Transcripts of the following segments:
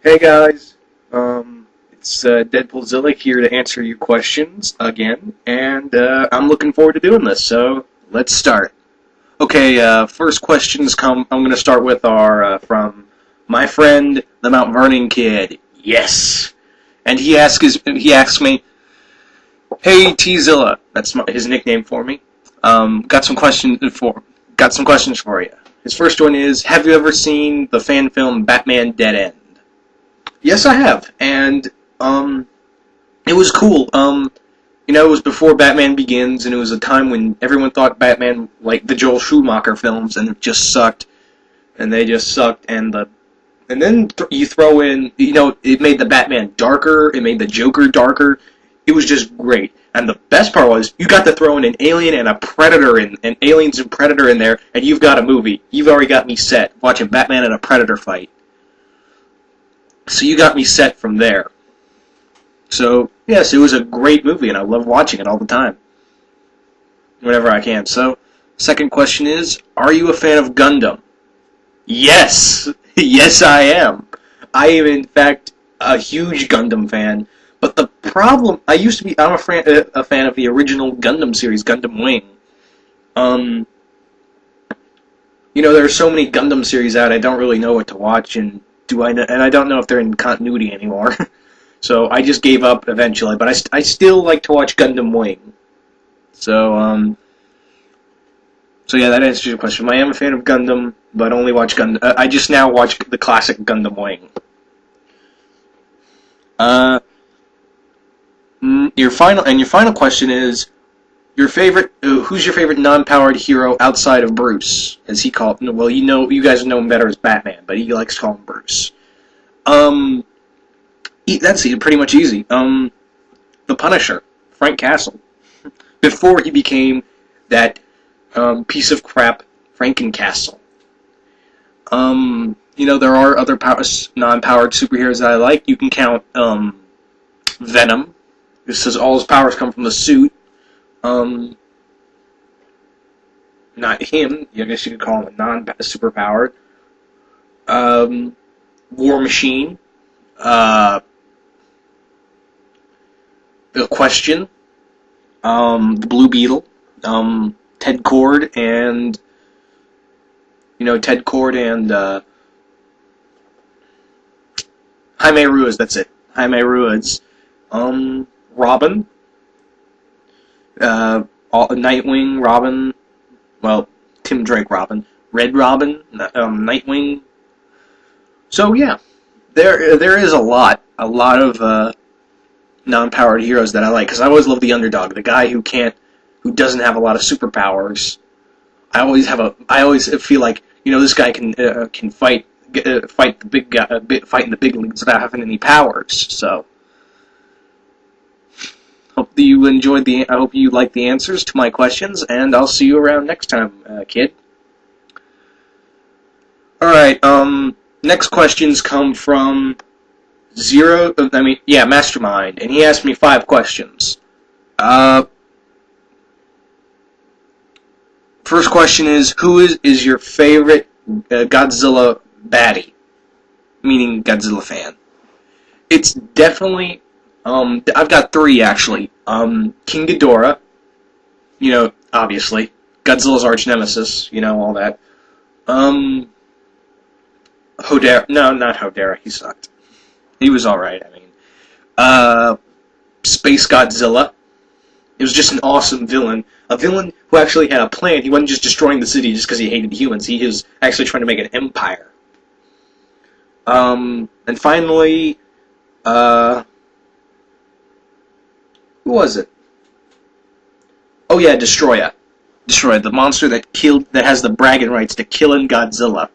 Hey guys, it's Deadpoolzilla here to answer your questions again, and I'm looking forward to doing this. So let's start. Okay, first questions come. I'm gonna start with our from my friend the Mount Vernon kid. Yes, and he asks me, "Hey Tzilla," that's his nickname for me. Got some questions for you. His first one is, have you ever seen the fan film Batman Dead End? Yes, I have, and it was cool. It was before Batman Begins, and it was a time when everyone thought Batman, like the Joel Schumacher films, and it just sucked, and they just sucked, and then you throw in, it made the Batman darker, it made the Joker darker. It was just great, and the best part was you got to throw in an alien and a predator and aliens and predator in there, and you've got a movie. You've already got me set watching Batman and a predator fight. So you got me set from there. So, yes, it was a great movie, and I love watching it all the time. Whenever I can. So, second question is, are you a fan of Gundam? Yes! Yes, I am. I am, in fact, a huge Gundam fan. But the problem, I'm a fan of the original Gundam series, Gundam Wing. There are so many Gundam series out, I don't really know what to watch, and I don't know if they're in continuity anymore. So I just gave up eventually, but I still like to watch Gundam Wing. So yeah, that answers your question. I am a fan of Gundam, but only watch Gundam. I just now watch the classic Gundam Wing. Your final question is who's your favorite non-powered hero outside of Bruce? As he called, well, you guys know him better as Batman, but he likes to call him Bruce. That's pretty much easy. The Punisher, Frank Castle, before he became that piece of crap Frankencastle. There are other non-powered superheroes that I like. You can count Venom. This says all his powers come from the suit. Not him. I guess you could call him a non-superpowered. War Machine. The Question, the Blue Beetle, Ted Kord, and Jaime Ruiz. That's it, Jaime Ruiz. Robin, Nightwing, Robin. Well, Tim Drake, Robin, Red Robin, Nightwing. So yeah, there is a lot of non-powered heroes that I like, because I always love the underdog, the guy who doesn't have a lot of superpowers. I always feel like, this guy can fight the big guy, fight in the big leagues without having any powers. So, I hope you liked the answers to my questions, and I'll see you around next time, kid. All right. Next questions come from Mastermind, and he asked me 5 questions. First question is, who is your favorite Godzilla baddie? Meaning Godzilla fan. It's definitely, I've got 3 actually. King Ghidorah, obviously. Godzilla's arch nemesis, all that. Hodera, no, not Hodera, he sucked. He was alright, Space Godzilla. It was just an awesome villain. A villain who actually had a plan. He wasn't just destroying the city just because he hated humans. He was actually trying to make an empire. And finally, who was it? Oh yeah, Destroya. Destroya, the monster that has the bragging rights to killing Godzilla.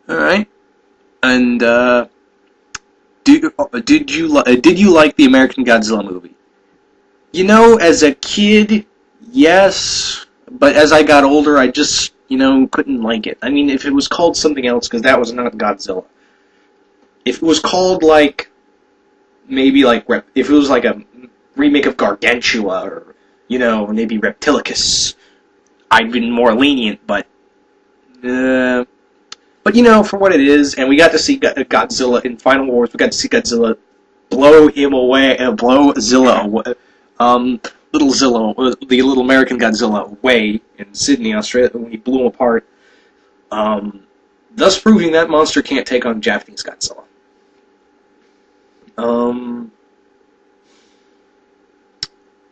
Alright. And, did you like the American Godzilla movie? As a kid, yes, but as I got older, I just, couldn't like it. If it was called something else, because that was not Godzilla. If it was called, if it was like a remake of Gargantua, or, maybe Reptilicus, I'd been more lenient, but, But for what it is, and we got to see Godzilla in Final Wars. We got to see Godzilla blow him away, blow Zilla away, little Zilla, the little American Godzilla away in Sydney, Australia, when he blew him apart. Thus proving that monster can't take on Japanese Godzilla.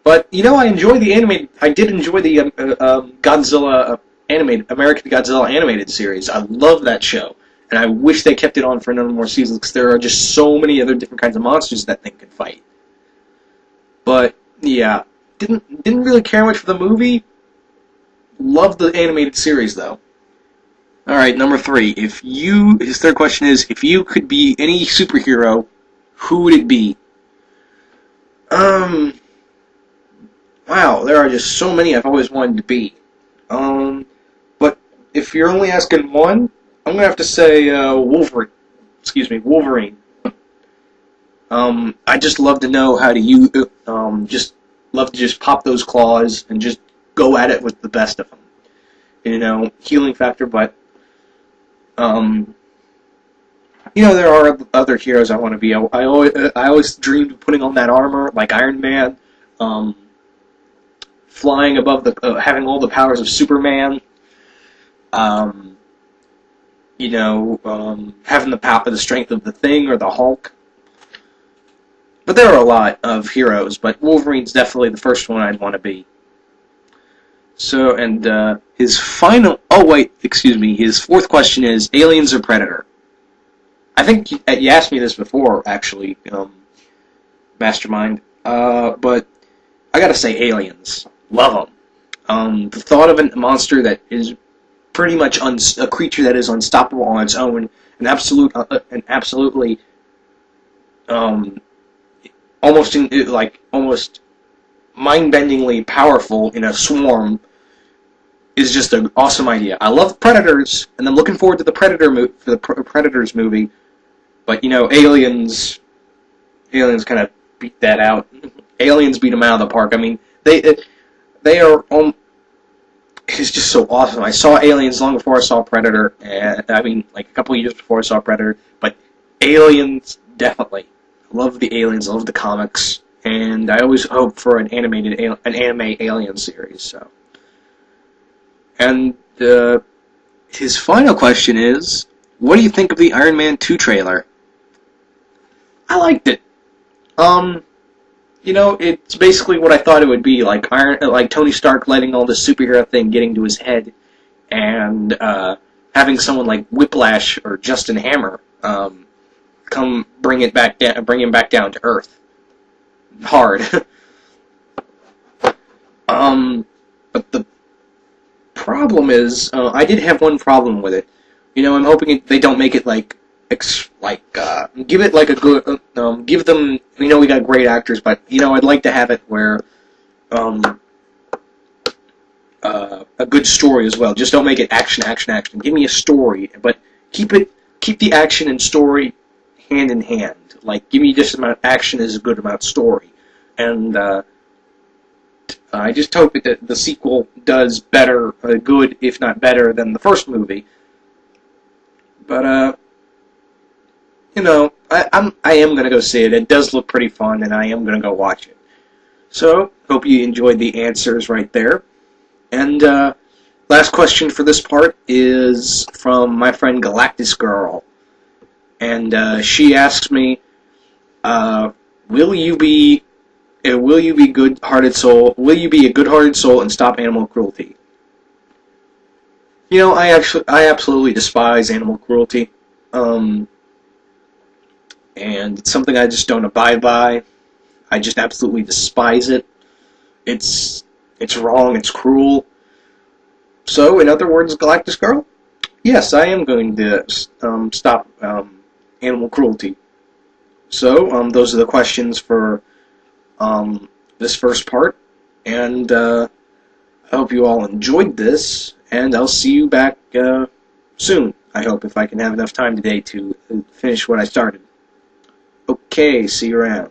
But I enjoy the animated. I did enjoy the Godzilla animated American Godzilla animated series. I love that show, and I wish they kept it on for another more seasons because there are just so many other different kinds of monsters that thing can fight. But yeah, didn't really care much for the movie. Loved the animated series though. All right, number 3. His third question is, if you could be any superhero, who would it be? Wow, there are just so many I've always wanted to be. But if you're only asking one, I'm gonna have to say Wolverine. Wolverine. I just love to know how to use. Just love to just pop those claws and just go at it with the best of them. Healing factor, but there are other heroes I want to be. I always dreamed of putting on that armor like Iron Man. Flying above having all the powers of Superman. Having the strength of the Thing or the Hulk. But there are a lot of heroes, but Wolverine's definitely the first one I'd want to be. So, and his fourth question is, aliens or Predator? I think you asked me this before, actually, Mastermind. But I gotta say aliens. Love them. The thought of a monster that is pretty much a creature that is unstoppable on its own, and absolutely, almost mind-bendingly powerful in a swarm, is just an awesome idea. I love Predators, and I'm looking forward to the Predators movie. But aliens kind of beat that out. Aliens beat them out of the park. I mean, they are. It's just so awesome. I saw Aliens long before I saw Predator, and like a couple of years before I saw Predator. But Aliens, definitely. I love the Aliens. I love the comics, and I always hope for an anime Alien series. So, and his final question is, what do you think of the Iron Man 2 trailer? I liked it. It's basically what I thought it would be, like Tony Stark letting all the superhero thing getting to his head, and having someone like Whiplash or Justin Hammer come bring him back down to Earth. Hard. But the problem is, I did have one problem with it. I'm hoping they don't make it give it like a good, give them, we got great actors, but, I'd like to have it where, a good story as well. Just don't make it action. Give me a story, but keep the action and story hand in hand. Like, give me just amount of action as a good amount of story. And, I just hope that the sequel does better, good, if not better, than the first movie. But, I am going to go see it. It does look pretty fun, and I am going to go watch it. So, hope you enjoyed the answers right there. And, last question for this part is from my friend Galactus Girl. And, she asks me, will you be a good-hearted soul? Will you be a good-hearted soul and stop animal cruelty? I absolutely despise animal cruelty. And it's something I just don't abide by. I just absolutely despise it. It's wrong, it's cruel. So, in other words, Galactus Girl, yes, I am going to stop animal cruelty. So, those are the questions for this first part, and I hope you all enjoyed this, and I'll see you back soon, I hope, if I can have enough time today to finish what I started. Okay, see you around.